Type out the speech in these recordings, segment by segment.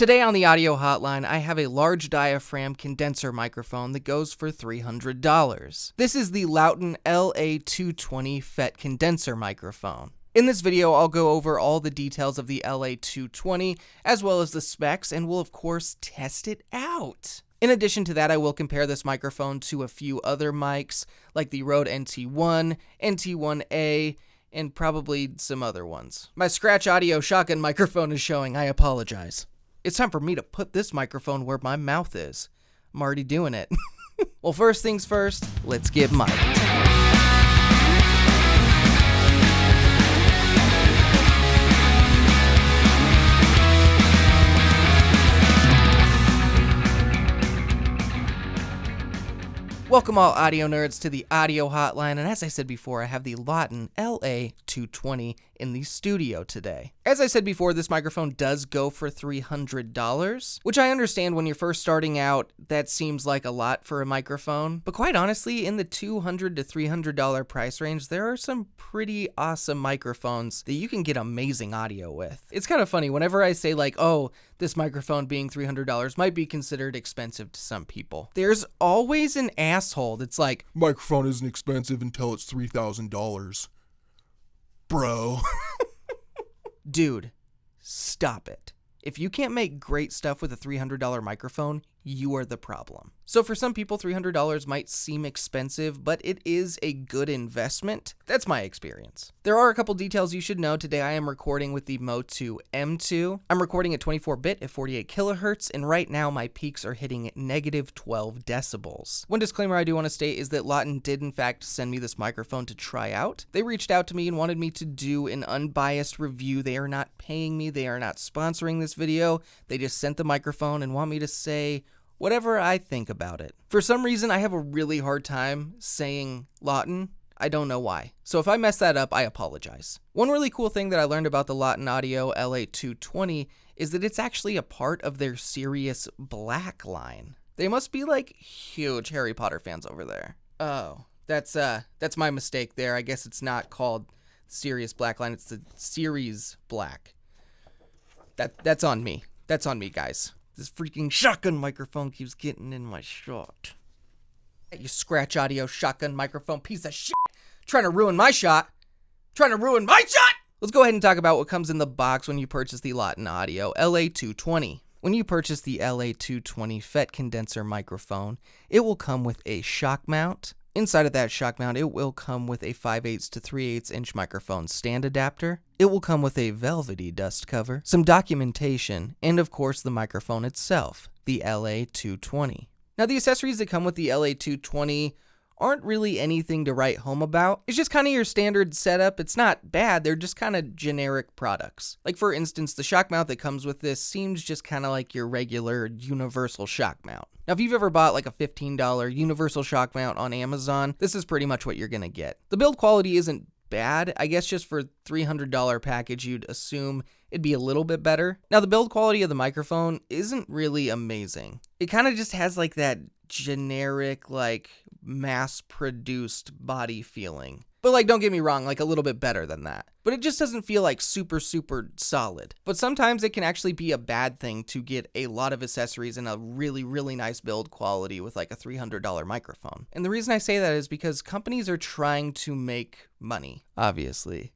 Today on the audio hotline, I have a large diaphragm condenser microphone that goes for $300. This is the Lauten LA220 FET condenser microphone. In this video, I'll go over all the details of the LA220, as well as the specs, and we'll of course test it out. In addition to that, I will compare this microphone to a few other mics, like the Rode NT1, NT1A, and probably some other ones. My scratch audio shotgun microphone is showing, I apologize. It's time for me to put this microphone where my mouth is. I'm already doing it. Well, first things first, let's get mic'd. Welcome all audio nerds to the audio hotline, and as I said before, I have the Lauten LA220 in the studio today. As I said before, this microphone does go for $300, which I understand when you're first starting out, that seems like a lot for a microphone, but quite honestly, in the $200 to $300 price range, there are some pretty awesome microphones that you can get amazing audio with. It's kind of funny, whenever I say like, oh, this microphone being $300 might be considered expensive to some people, there's always an asshole that's like, microphone isn't expensive until it's $3,000. Bro. Dude, stop it. If you can't make great stuff with a $300 microphone, you are the problem. So for some people, $300 might seem expensive, but it is a good investment. That's my experience. There are a couple details you should know. Today I am recording with the Motu M2. I'm recording at 24-bit at 48 kilohertz, and right now my peaks are hitting negative 12 decibels. One disclaimer I do want to state is that Lauten did in fact send me this microphone to try out. They reached out to me and wanted me to do an unbiased review. They are not paying me. They are not sponsoring this video. They just sent the microphone and want me to say whatever I think about it. For some reason, I have a really hard time saying Lauten. I don't know why. So if I mess that up, I apologize. One really cool thing that I learned about the Lauten Audio LA220 is that it's actually a part of their Sirius Black line. They must be like huge Harry Potter fans over there. Oh, that's my mistake there. I guess it's not called Sirius Black line, it's the Series Black. That's on me. That's on me, guys. This freaking shotgun microphone keeps getting in my shot. You scratch audio shotgun microphone piece of shit. Trying to ruin my shot. Trying to ruin my shot! Let's go ahead and talk about what comes in the box when you purchase the Lauten Audio LA220. When you purchase the LA220 FET condenser microphone, it will come with a shock mount. Inside of that shock mount, it will come with a 5/8 to 3/8 inch microphone stand adapter. It will come with a velvety dust cover, some documentation, and of course the microphone itself, the LA220. Now the accessories that come with the LA220 aren't really anything to write home about. It's just kind of your standard setup. It's not bad, they're just kind of generic products. Like for instance, the shock mount that comes with this seems just kind of like your regular universal shock mount. Now if you've ever bought like a $15 universal shock mount on Amazon, this is pretty much what you're gonna get. The build quality isn't bad. I guess just for $300 package, you'd assume it'd be a little bit better. Now the build quality of the microphone isn't really amazing. It kind of just has like that generic, like mass-produced body feeling. But like, don't get me wrong, like a little bit better than that. But it just doesn't feel like super solid. But sometimes it can actually be a bad thing to get a lot of accessories and a really nice build quality with like a $300 microphone. And the reason I say that is because companies are trying to make money, obviously.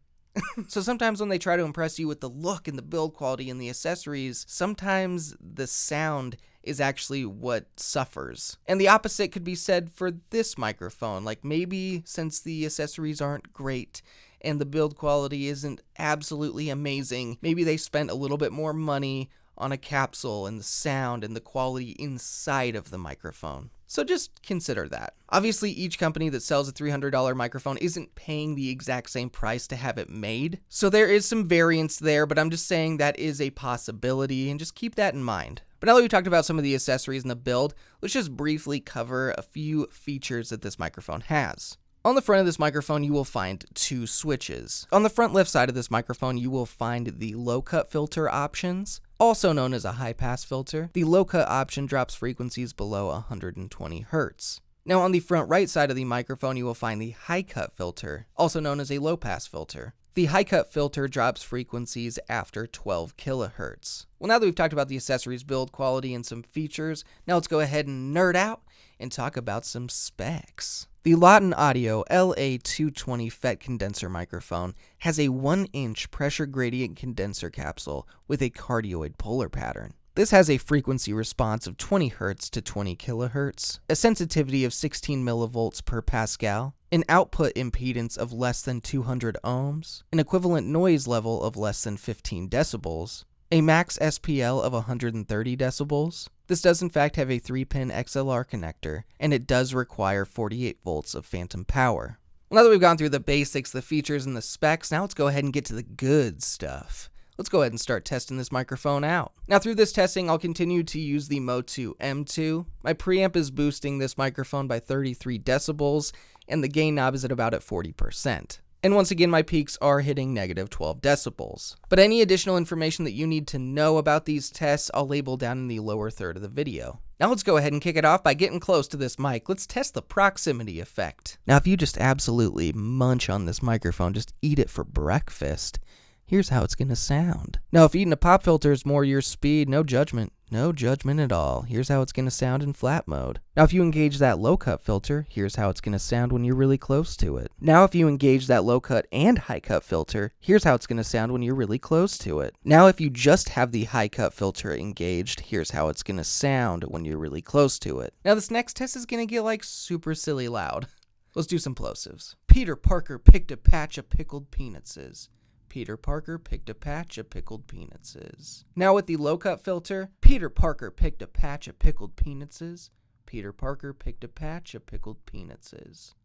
So sometimes when they try to impress you with the look and the build quality and the accessories, sometimes the sound is actually what suffers. And the opposite could be said for this microphone. Like maybe since the accessories aren't great and the build quality isn't absolutely amazing, maybe they spent a little bit more money on a capsule and the sound and the quality inside of the microphone. So just consider that. Obviously, each company that sells a $300 microphone isn't paying the exact same price to have it made. So there is some variance there, but I'm just saying that is a possibility and just keep that in mind. But now that we've talked about some of the accessories and the build, let's just briefly cover a few features that this microphone has. On the front of this microphone, you will find two switches. On the front left side of this microphone, you will find the low cut filter options, also known as a high pass filter. The low cut option drops frequencies below 120 Hertz. Now on the front right side of the microphone, you will find the high cut filter, also known as a low pass filter. The high-cut filter drops frequencies after 12 kilohertz. Well, now that we've talked about the accessories, build quality, and some features, now let's go ahead and nerd out and talk about some specs. The Lauten Audio LA220 FET condenser microphone has a 1-inch pressure gradient condenser capsule with a cardioid polar pattern. This has a frequency response of 20 Hz to 20 kHz, a sensitivity of 16 millivolts per pascal, an output impedance of less than 200 ohms, an equivalent noise level of less than 15 decibels, a max SPL of 130 decibels. This does in fact have a 3-pin XLR connector, and it does require 48 volts of phantom power. Now that we've gone through the basics, the features, and the specs, now let's go ahead and get to the good stuff. Let's go ahead and start testing this microphone out. Now through this testing, I'll continue to use the Motu M2. My preamp is boosting this microphone by 33 decibels, and the gain knob is at about 40%. And once again, my peaks are hitting negative 12 decibels. But any additional information that you need to know about these tests, I'll label down in the lower third of the video. Now let's go ahead and kick it off by getting close to this mic. Let's test the proximity effect. Now if you just absolutely munch on this microphone, just eat it for breakfast, here's how it's gonna sound. Now, if eating a pop filter is more your speed, no judgment at all. Here's how it's gonna sound in flat mode. Now, if you engage that low cut filter, here's how it's gonna sound when you're really close to it. Now, if you engage that low cut and high cut filter, here's how it's gonna sound when you're really close to it. Now, if you just have the high cut filter engaged, here's how it's gonna sound when you're really close to it. Now, this next test is gonna get like super silly loud. Let's do some plosives. Peter Parker picked a patch of pickled peanuts. Peter Parker picked a patch of pickled peanuts. Now with the low-cut filter, Peter Parker picked a patch of pickled peanuts. Peter Parker picked a patch of pickled peanuts.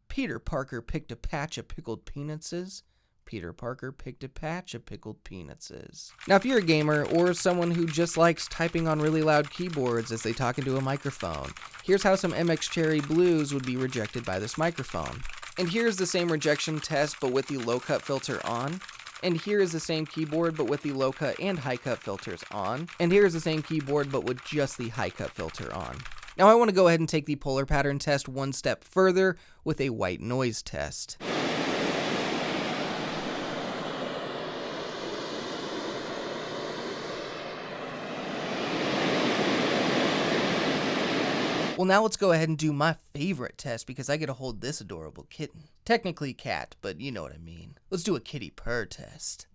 Peter Parker picked a patch of pickled peanuts. Peter Parker picked a patch of pickled peanuts. Now if you're a gamer or someone who just likes typing on really loud keyboards as they talk into a microphone, here's how some MX Cherry Blues would be rejected by this microphone. And here's the same rejection test but with the low-cut filter on. And here is the same keyboard but with the low cut and high cut filters on. And here is the same keyboard but with just the high cut filter on. Now I want to go ahead and take the polar pattern test one step further with a white noise test. Well, now let's go ahead and do my favorite test because I get to hold this adorable kitten. Technically cat, but you know what I mean. Let's do a kitty purr test.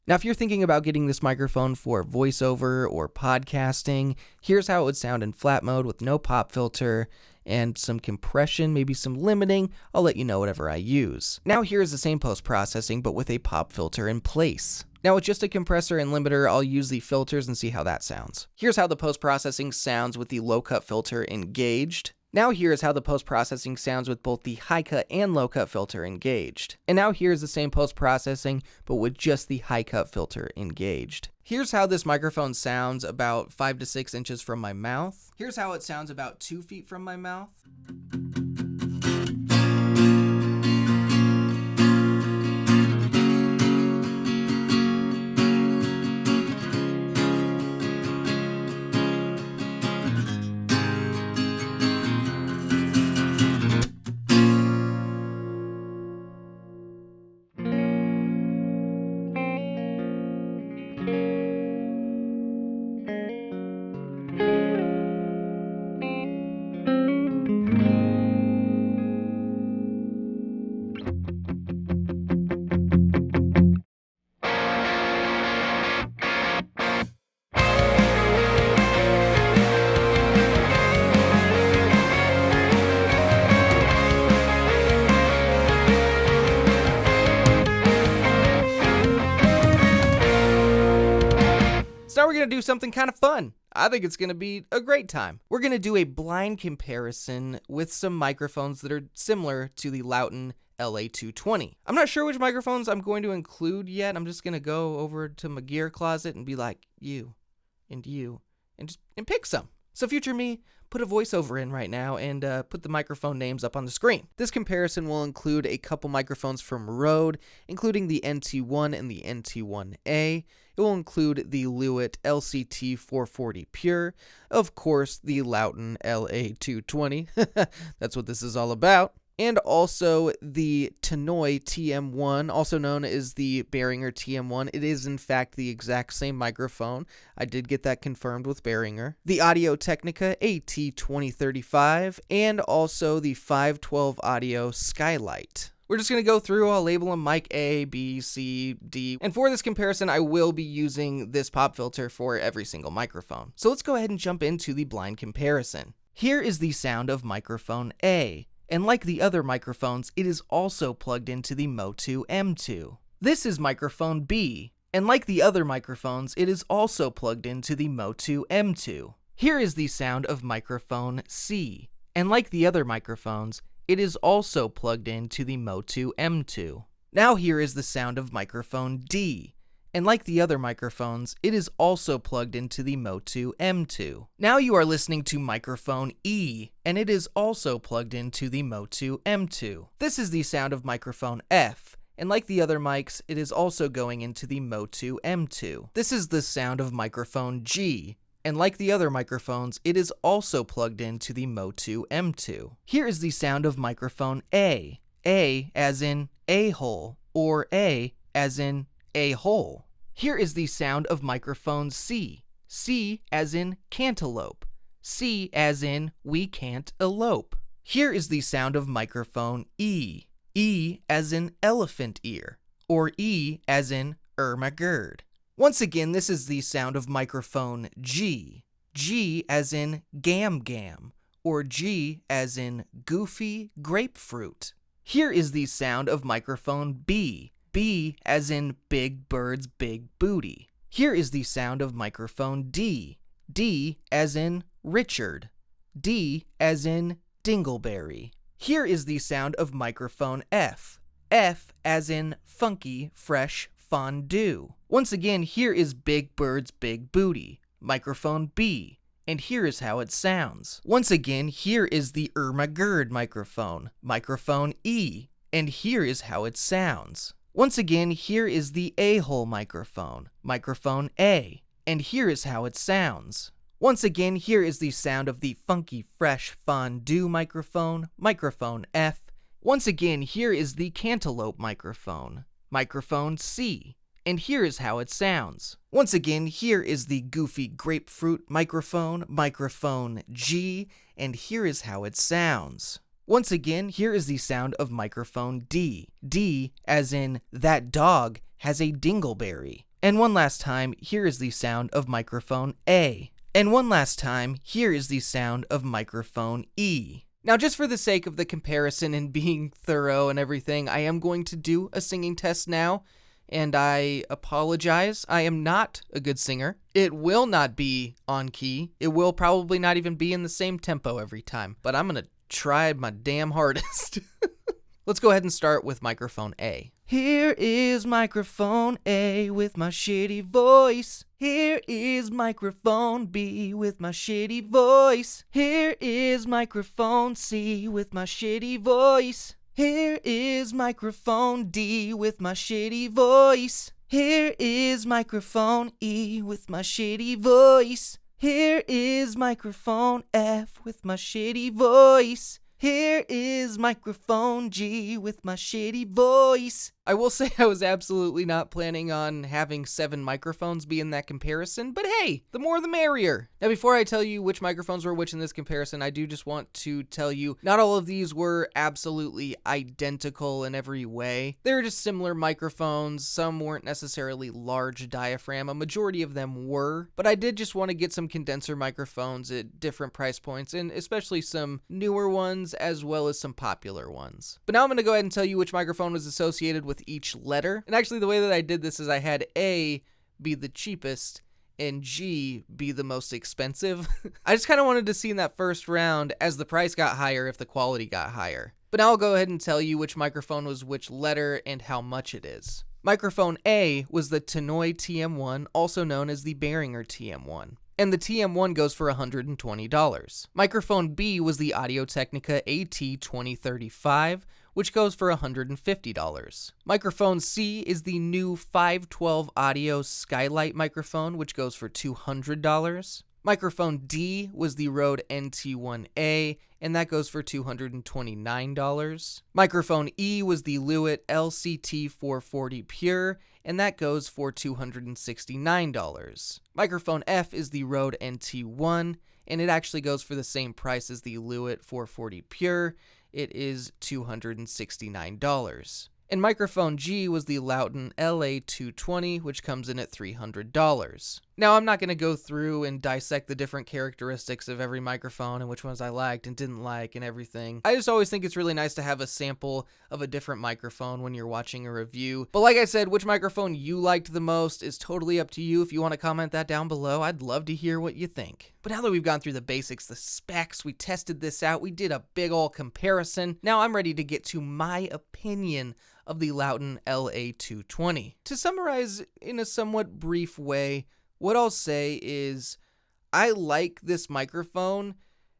Now, if you're thinking about getting this microphone for voiceover or podcasting, here's how it would sound in flat mode with no pop filter and some compression, maybe some limiting. I'll let you know whatever I use. Now here is the same post-processing but with a pop filter in place. Now with just a compressor and limiter, I'll use the filters and see how that sounds. Here's how the post-processing sounds with the low-cut filter engaged. Now here is how the post-processing sounds with both the high-cut and low-cut filter engaged. And now here is the same post-processing, but with just the high-cut filter engaged. Here's how this microphone sounds about 5 to 6 inches from my mouth. Here's how it sounds about 2 feet from my mouth. So now we're going to do something kind of fun. I think it's going to be a great time. We're going to do a blind comparison with some microphones that are similar to the Lauten LA220. I'm not sure which microphones I'm going to include yet. I'm just going to go over to my gear closet and be like, you, and pick some. So future me, put a voiceover in right now and put the microphone names up on the screen. This comparison will include a couple microphones from Rode, including the NT1 and the NT1A. It will include the Lewitt LCT440 Purrrr, of course the Lauten LA220, that's what this is all about, and also the Tannoy TM1, also known as the Behringer TM1. It is in fact the exact same microphone. I did get that confirmed with Behringer. The AUDIO-TECHNICA AT2035, and also the 512 Audio Skylight. We're just going to go through, I'll label them mic A, B, C, D, and for this comparison, I will be using this pop filter for every single microphone. So let's go ahead and jump into the blind comparison. Here is the sound of microphone A, and like the other microphones, it is also plugged into the Motu M2. This is microphone B, and like the other microphones, it is also plugged into the Motu M2. Here is the sound of microphone C, and like the other microphones, it is also plugged into the Motu M2. Now here is the sound of microphone D, and like the other microphones, it is also plugged into the Motu M2. Now you are listening to microphone E, and it is also plugged into the Motu M2. This is the sound of microphone F, and like the other mics, it is also going into the Motu M2. This is the sound of microphone G, and like the other microphones, it is also plugged into the Motu M2. Here is the sound of microphone A as in a-hole, or A as in a-hole. Here is the sound of microphone C as in cantaloupe, C as in we can't elope. Here is the sound of microphone E as in elephant ear, or E as in Ermagerd. Once again, this is the sound of microphone G as in gam, or G as in goofy grapefruit. Here is the sound of microphone B as in big bird's big booty. Here is the sound of microphone D as in Richard, D as in dingleberry. Here is the sound of microphone F as in funky fresh fondue. Once again, here is big bird's big booty, microphone B, and here is how it sounds. Once again, here is the Ermagerd microphone, microphone E, and here is how it sounds. Once again, here is the a-hole microphone, microphone A, and here is how it sounds. Once again, here is the sound of the funky fresh fondue microphone, microphone F. Once again, here is the cantaloupe microphone, microphone C, and here is how it sounds. Once again, here is the goofy grapefruit microphone, microphone G, and here is how it sounds. Once again, here is the sound of microphone D as in that dog has a dingleberry. And one last time, here is the sound of microphone A. And one last time, here is the sound of microphone E. Now, just for the sake of the comparison and being thorough and everything, I am going to do a singing test now, and I apologize. I am not a good singer. It will not be on key. It will probably not even be in the same tempo every time, but I'm gonna try my damn hardest. Let's go ahead and start with microphone A. Here is microphone A with my shitty voice. Here is microphone B with my shitty voice. Here is microphone C with my shitty voice. Here is microphone D with my shitty voice. Here is microphone E with my shitty voice. Here is microphone F with my shitty voice. Here is microphone G with my shitty voice. I will say I was absolutely not planning on having 7 microphones be in that comparison, but hey, the more the merrier. Now, before I tell you which microphones were which in this comparison, I do just want to tell you not all of these were absolutely identical in every way. They were just similar microphones. Some weren't necessarily large diaphragm. A majority of them were, but I did just want to get some condenser microphones at different price points, and especially some newer ones as well as some popular ones. But now I'm going to go ahead and tell you which microphone was associated with each letter. And actually the way that I did this is I had A be the cheapest and G be the most expensive. I just kind of wanted to see in that first round as the price got higher if the quality got higher. But now I'll go ahead and tell you which microphone was which letter and how much it is. Microphone A was the Tannoy TM1, also known as the Behringer TM1. And the TM1 goes for $120. Microphone B was the AUDIO-TECHNICA AT2035, which goes for $150. Microphone C is the new 512 Audio Skylight microphone, which goes for $200. Microphone D was the Rode NT1A, and that goes for $229. Microphone E was the Lewitt LCT440 Purrrr, and that goes for $269. Microphone F is the Rode NT1, and it actually goes for the same price as the Lewitt 440 Purrrr. It is $269. And microphone G was the Lauten LA220, which comes in at $300. Now, I'm not going to go through and dissect the different characteristics of every microphone and which ones I liked and didn't like and everything. I just always think it's really nice to have a sample of a different microphone when you're watching a review. But like I said, which microphone you liked the most is totally up to you. If you want to comment that down below, I'd love to hear what you think. But now that we've gone through the basics, the specs, we tested this out, we did a big ol' comparison, now I'm ready to get to my opinion of the Lauten LA220. To summarize in a somewhat brief way, what I'll say is I like this microphone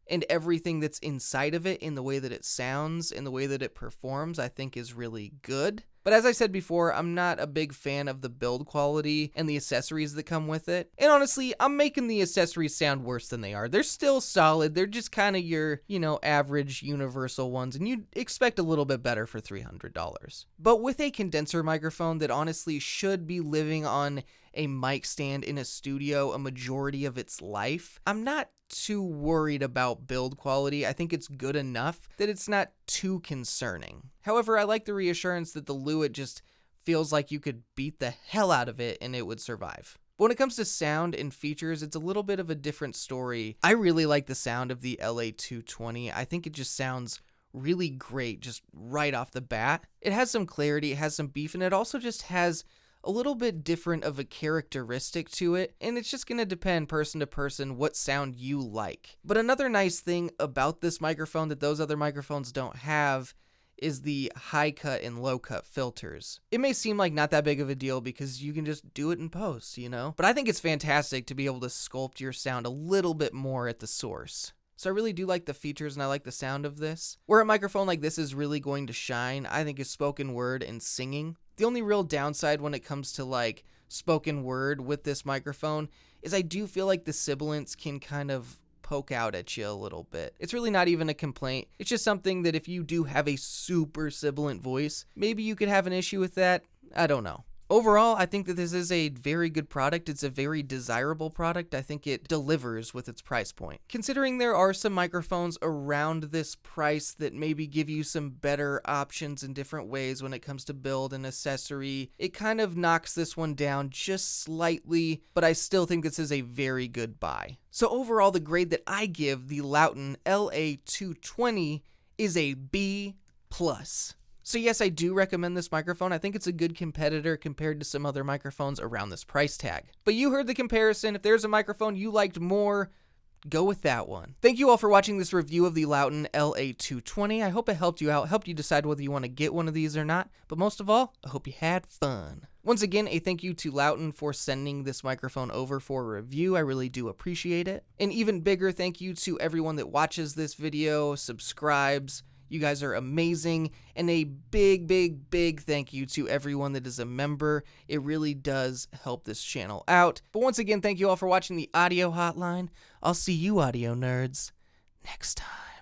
and everything that's inside of it in the way that it sounds and the way that it performs I think is really good. But as I said before, I'm not a big fan of the build quality and the accessories that come with it. And honestly, I'm making the accessories sound worse than they are. They're still solid. They're just kind of your, average universal ones, and you'd expect a little bit better for $300. But with a condenser microphone that honestly should be living on a mic stand in a studio a majority of its life, I'm not too worried about build quality. I think it's good enough that it's not too concerning. However, I like the reassurance that the Lewitt just feels like you could beat the hell out of it and it would survive. But when it comes to sound and features, it's a little bit of a different story. I really like the sound of the LA220. I think it just sounds really great just right off the bat. It has some clarity, it has some beef, and it also just has a little bit different of a characteristic to it, and it's just going to depend person to person what sound you like. But another nice thing about this microphone that those other microphones don't have is the high cut and low cut filters. It may seem like not that big of a deal because you can just do it in post, But I think it's fantastic to be able to sculpt your sound a little bit more at the source. So I really do like the features and I like the sound of this. Where a microphone like this is really going to shine, I think, is spoken word and singing. The only real downside when it comes to spoken word with this microphone is I do feel like the sibilants can kind of poke out at you a little bit. It's really not even a complaint. It's just something that if you do have a super sibilant voice, maybe you could have an issue with that. I don't know. Overall, I think that this is a very good product. It's a very desirable product. I think it delivers with its price point. Considering there are some microphones around this price that maybe give you some better options in different ways when it comes to build and accessory, it kind of knocks this one down just slightly, but I still think this is a very good buy. So overall, the grade that I give the Lauten LA220 is a B+. So yes, I do recommend this microphone. I think it's a good competitor compared to some other microphones around this price tag. But you heard the comparison. If there's a microphone you liked more, go with that one. Thank you all for watching this review of the Lauten LA220. I hope it helped you out, helped you decide whether you want to get one of these or not. But most of all, I hope you had fun. Once again, a thank you to Lauten for sending this microphone over for a review. I really do appreciate it. An even bigger thank you to everyone that watches this video, subscribes. You guys are amazing, and a big, big, big thank you to everyone that is a member. It really does help this channel out. But once again, thank you all for watching the Audio Hotline. I'll see you audio nerds next time.